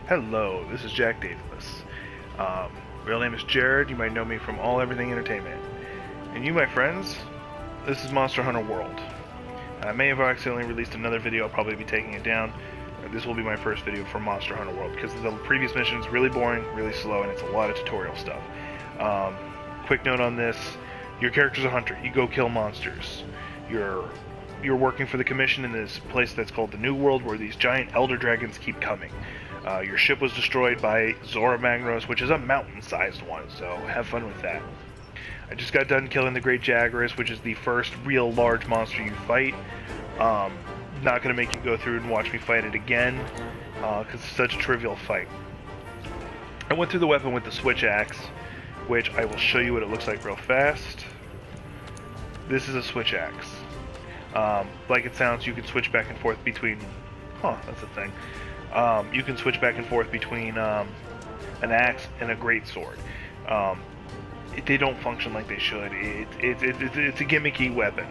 Hello, this is Jack Davis. Real name is Jared. You might know me from All Everything Entertainment. And you, my friends, this is Monster Hunter World. I may have accidentally released another video. I'll probably be taking it down. This will be my first video for Monster Hunter World because the previous mission is really boring, really slow, and it's a lot of tutorial stuff. Quick note on this: your character's a hunter. You go kill monsters. You're working for the commission in this place that's called the New World, where these giant elder dragons keep coming. Your ship was destroyed by Zora Magnos, which is a mountain-sized one, so have fun with that. I just got done killing the Great Jagras, which is the first real large monster you fight. Not going to make you go through and watch me fight it again, because it's such a trivial fight. I went through the weapon with the switch axe, which I will show you what it looks like real fast. This is a switch axe. Like it sounds, you can switch back and forth between... that's a thing. You can switch back and forth between an axe and a greatsword. They don't function like they should. It's a gimmicky weapon.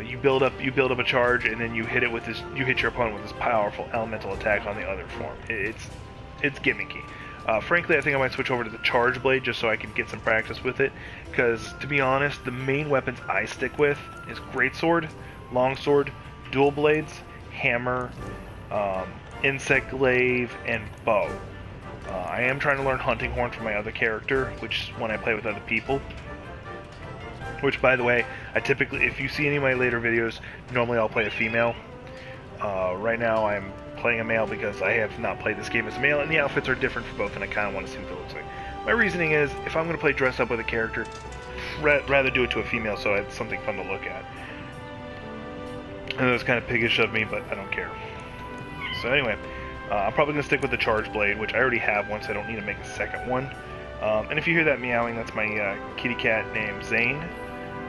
You build up a charge, and then you hit it with this. You hit your opponent with this powerful elemental attack on the other form. It's gimmicky. Frankly, I think I might switch over to the charge blade just so I can get some practice with it. Because to be honest, the main weapons I stick with is greatsword, longsword, dual blades, hammer, insect glaive, and bow. I am trying to learn hunting horn from my other character, which is when I play with other people. Which, by the way, I typically, if you see any of my later videos, normally I'll play a female. Right now I'm playing a male because I have not played this game as a male, and the outfits are different for both, and I kind of want to see what it looks like. My reasoning is, if I'm going to play dress up with a character, rather do it to a female so it's something fun to look at. I know it's kind of piggish of me, but I don't care. So anyway, I'm probably going to stick with the charge blade, which I already have one, so I don't need to make a second one. And if you hear that meowing, that's my kitty cat named Zane.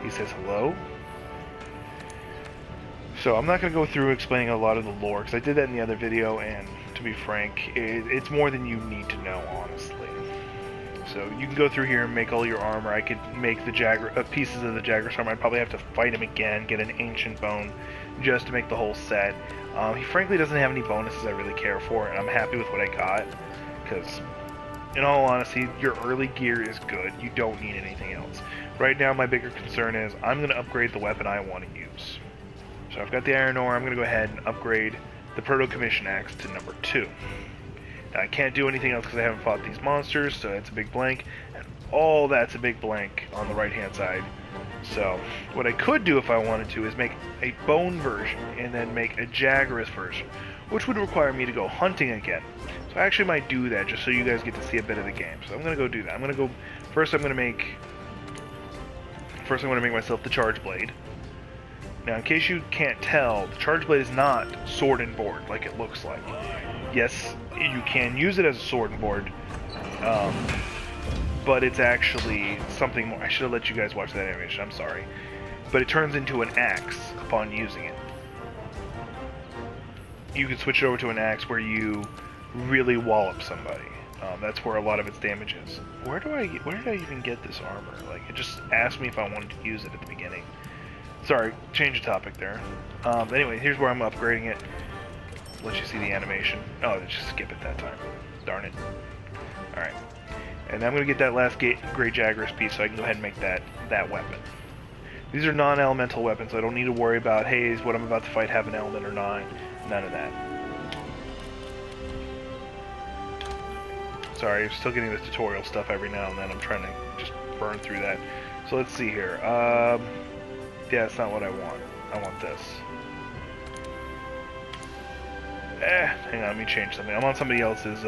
He says hello. So I'm not going to go through explaining a lot of the lore, because I did that in the other video, and to be frank, it's more than you need to know, honestly. So you can go through here and make all your armor. I could make the pieces of the Jagras armor. I'd probably have to fight him again, get an ancient bone, just to make the whole set. He frankly doesn't have any bonuses I really care for, and I'm happy with what I got, because in all honesty, your early gear is good. You don't need anything else. Right now, my bigger concern is I'm going to upgrade the weapon I want to use. So I've got the iron ore. I'm going to go ahead and upgrade the Proto Commission Axe to number 2. Now, I can't do anything else because I haven't fought these monsters, so that's a big blank. And all that's a big blank on the right-hand side. So what I could do if I wanted to is make a bone version and then make a Jagras version, which would require me to go hunting again. So I actually might do that just so you guys get to see a bit of the game. So I'm going to go do that. I'm going to make myself the charge blade. Now, in case you can't tell, the charge blade is not sword and board like it looks like. Yes, you can use it as a sword and board, but it's actually something more. I should have let you guys watch that animation, I'm sorry. But it turns into an axe upon using it. You can switch it over to an axe where you really wallop somebody. That's where a lot of its damage is. Where did I even get this armor? Like, it just asked me if I wanted to use it at the beginning. Sorry, change the topic there. Anyway, here's where I'm upgrading it. Let you see the animation. Oh, let's just skip it that time. Darn it. Alright. And I'm going to get that last Great Jagras piece so I can go ahead and make that weapon. These are non-elemental weapons, so I don't need to worry about, hey, is what I'm about to fight have an element or not. None of that. Sorry, I'm still getting the tutorial stuff every now and then. I'm trying to just burn through that. So let's see here. Yeah, that's not what I want. I want this. Hang on, let me change something. I'm on somebody else's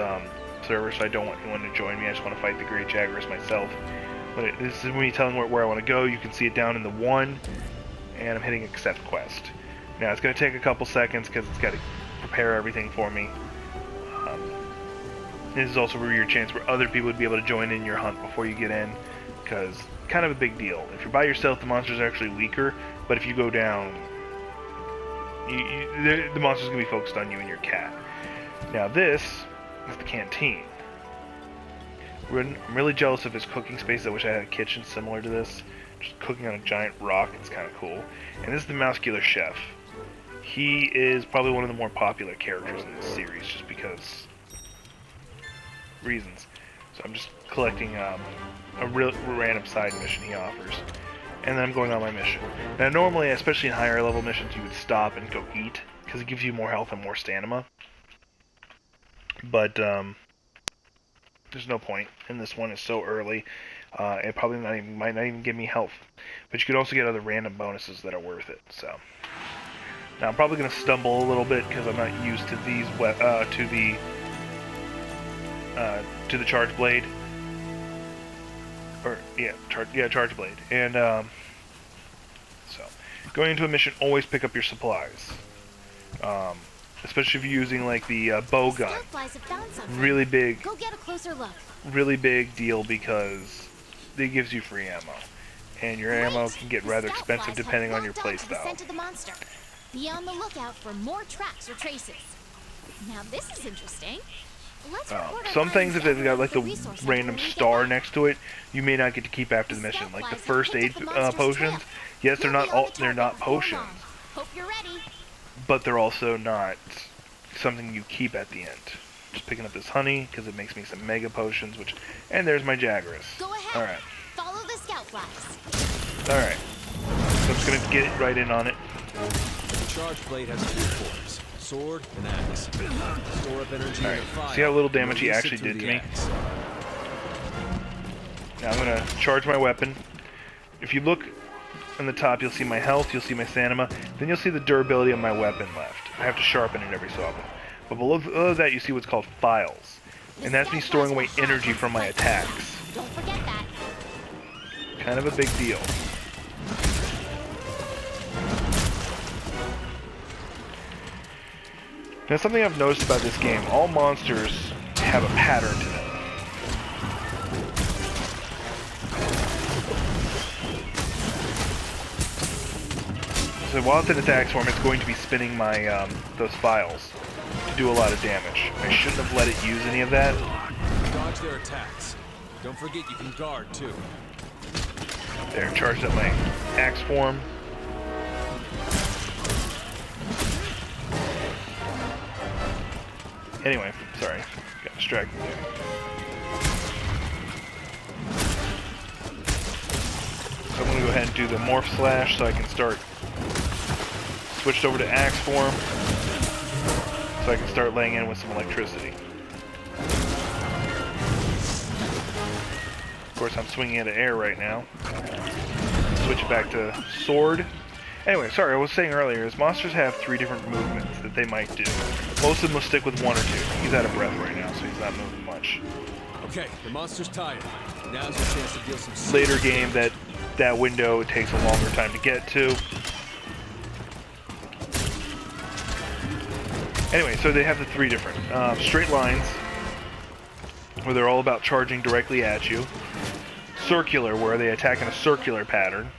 server, so I don't want anyone to join me. I just want to fight the Great Jagras myself. But this is me telling where I want to go. You can see it down in the 1, and I'm hitting accept quest. Now, it's going to take a couple seconds because it's got to prepare everything for me. This is also your chance where other people would be able to join in your hunt before you get in, because kind of a big deal. If you're by yourself, the monsters are actually weaker, but if you go down, the monster's going to be focused on you and your cat. Now this is the canteen. I'm really jealous of his cooking space. I wish I had a kitchen similar to this. Just cooking on a giant rock, it's kind of cool. And this is the Muscular Chef. He is probably one of the more popular characters in this series, just because reasons. So I'm just collecting a real random side mission he offers, and then I'm going on my mission. Now normally, especially in higher level missions, you would stop and go eat because it gives you more health and more stamina. But there's no point, and this one is so early. It probably might not even give me health, but you could also get other random bonuses that are worth it. So now I'm probably going to stumble a little bit because I'm not used to these to the charge blade, or charge blade, and so going into a mission, always pick up your supplies, especially if you're using like the bow gun. Really big. Go get a closer look. Really big deal because it gives you free ammo, and your ammo can get rather expensive depending on your playstyle. Be on the lookout for more tracks or traces. Now this is interesting. Some things, if they've got like the random star next to it, you may not get to keep after the mission. Like the first aid potions, yes, they're not potions, Hope you're ready. but they're also not something you keep at the end. Just picking up this honey because it makes me some mega potions, and there's my Jagras. Go ahead. All right. Follow the scout flags. All right. So I'm just gonna get right in on it. The charge blade has 2 forms: sword and axe. Store up energy in the fire. See how little damage he actually did to me? Now I'm gonna charge my weapon. If you look on the top, you'll see my health, you'll see my stamina, then you'll see the durability of my weapon left. I have to sharpen it every so often. But below that, you see what's called files, and that's me storing away energy from my attacks. Don't forget that. Kind of a big deal. Now, something I've noticed about this game, all monsters have a pattern to them. So while it's in attack form, it's going to be spinning my those files to do a lot of damage. I shouldn't have let it use any of that. Dodge their attacks. Don't forget you can guard too. There, charged up my axe form. Anyway, sorry, got distracted there. So I'm going to go ahead and do the morph slash so I can start. Switched over to axe form so I can start laying in with some electricity. Of course, I'm swinging into air right now. Switch it back to sword. Anyway, sorry, I was saying earlier, is monsters have 3 different movements that they might do. Most of them will stick with 1 or 2. He's out of breath right now, so he's not moving much. Okay, the monster's tired. Now's your chance to deal some Later game, that window takes a longer time to get to. Anyway, so they have the 3 different straight lines, where they're all about charging directly at you. Circular, where they attack in a circular pattern.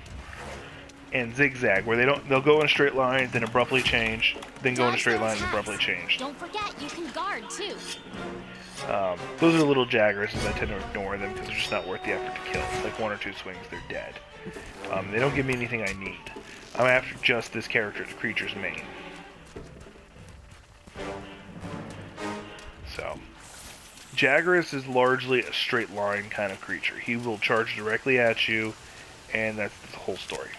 And zigzag, where they'll go in a straight line, then abruptly change, then go in a straight line and abruptly change. Don't forget, you can guard too. Those are the little Jagras, and I tend to ignore them because they're just not worth the effort to kill. Like 1 or 2 swings, they're dead. They don't give me anything I need. I'm after just this character, the creature's main. So, Jagras is largely a straight line kind of creature. He will charge directly at you, and that's the whole story.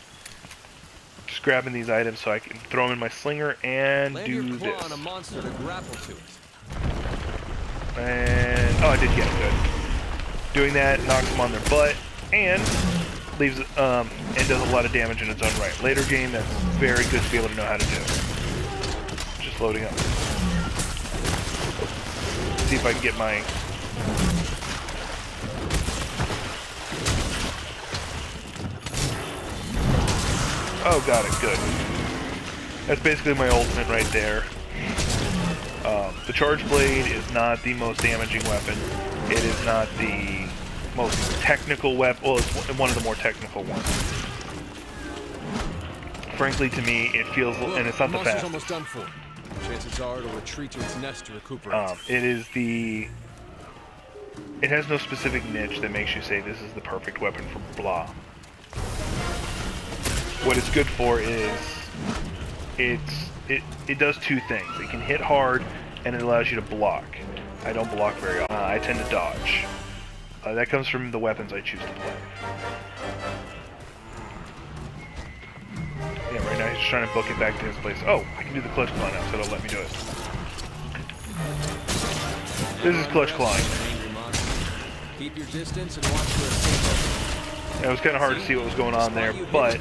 Just grabbing these items so I can throw them in my slinger and Land do your claw this. on a monster to grapple to it. And oh, I did get it. Good. Doing that knocks them on their butt and leaves and does a lot of damage in its own right. Later game, that's very good to be able to know how to do. Just loading up. See if I can get my. Oh, got it. Good. That's basically my ultimate right there. The Charge Blade is not the most damaging weapon. It is not the most technical weapon. Well, it's one of the more technical ones. Frankly, to me, it feels, and it's not the fastest. Almost done for. Chances are it'll retreat to its nest to recuperate. It has no specific niche that makes you say this is the perfect weapon for blah. What it's good for is it does 2 things. It can hit hard and it allows you to block. I don't block very often. I tend to dodge. That comes from the weapons I choose to play. Yeah, right now he's just trying to book it back to his place. Oh, I can do the clutch claw now, so it'll let me do it. This is clutch clawing. Keep your distance and watch for escape. It was kind of hard to see what was going on there, but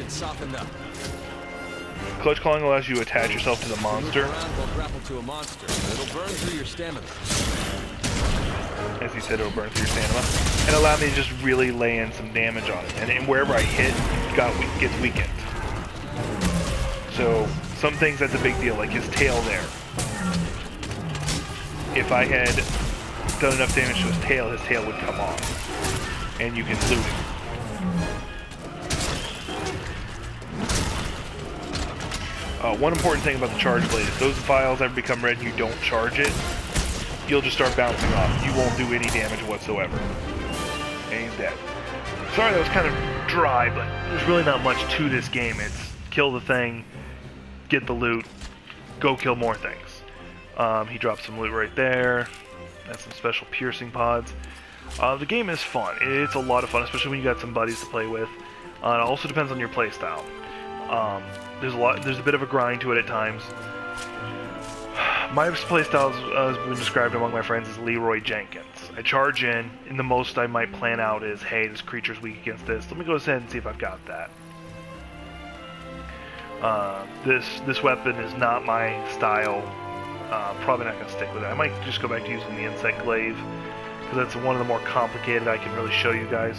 clutch clawing allows you to attach yourself to the monster. To a monster. It'll burn through your stamina. As he said, it'll burn through your stamina. And allow me to just really lay in some damage on it. And wherever I hit, gets weakened. So, some things that's a big deal, like his tail there. If I had done enough damage to his tail would come off. And you can loot it. One important thing about the charge blade is those vials ever become red and you don't charge it, you'll just start bouncing off. You won't do any damage whatsoever. And he's dead. Sorry that was kind of dry, but there's really not much to this game. It's kill the thing, get the loot, go kill more things. He dropped some loot right there. That's some special piercing pods. The game is fun. It's a lot of fun, especially when you got some buddies to play with. It also depends on your playstyle. There's a bit of a grind to it at times. My playstyle has been described among my friends as Leroy Jenkins. I charge in, and the most I might plan out is, hey, this creature's weak against this. Let me go ahead and see if I've got that. This weapon is not my style. Probably not going to stick with it. I might just go back to using the Insect Glaive, because that's one of the more complicated I can really show you guys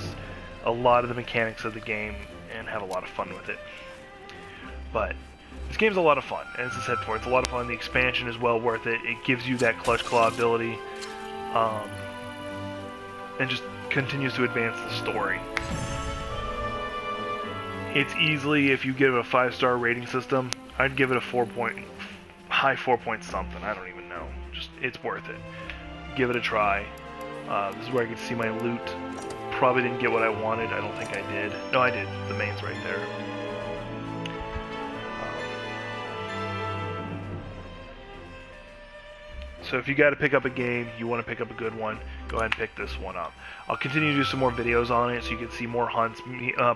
a lot of the mechanics of the game and have a lot of fun with it. But this game's a lot of fun, as I said before, it's a lot of fun. The expansion is well worth it. It gives you that clutch claw ability, and just continues to advance the story. It's easily, if you give it a 5-star rating system, I'd give it a high 4 point something. I don't even know. Just, it's worth it. Give it a try. This is where I get to see my loot. Probably didn't get what I wanted. I don't think I did. No, I did. The main's right there. So if you got to pick up a game, you want to pick up a good one, go ahead and pick this one up. I'll continue to do some more videos on it so you can see more hunts,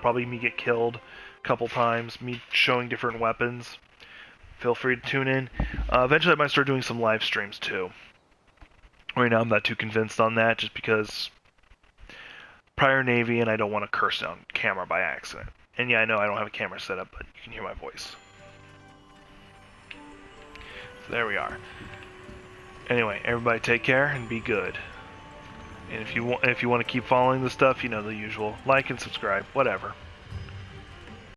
probably me get killed a couple times, me showing different weapons. Feel free to tune in. Eventually I might start doing some live streams too. Right now I'm not too convinced on that just because prior Navy and I don't want to curse on camera by accident. And yeah, I know I don't have a camera set up, but you can hear my voice. So there we are. Anyway, everybody take care and be good. And if you want to keep following the stuff, you know the usual. Like and subscribe, whatever.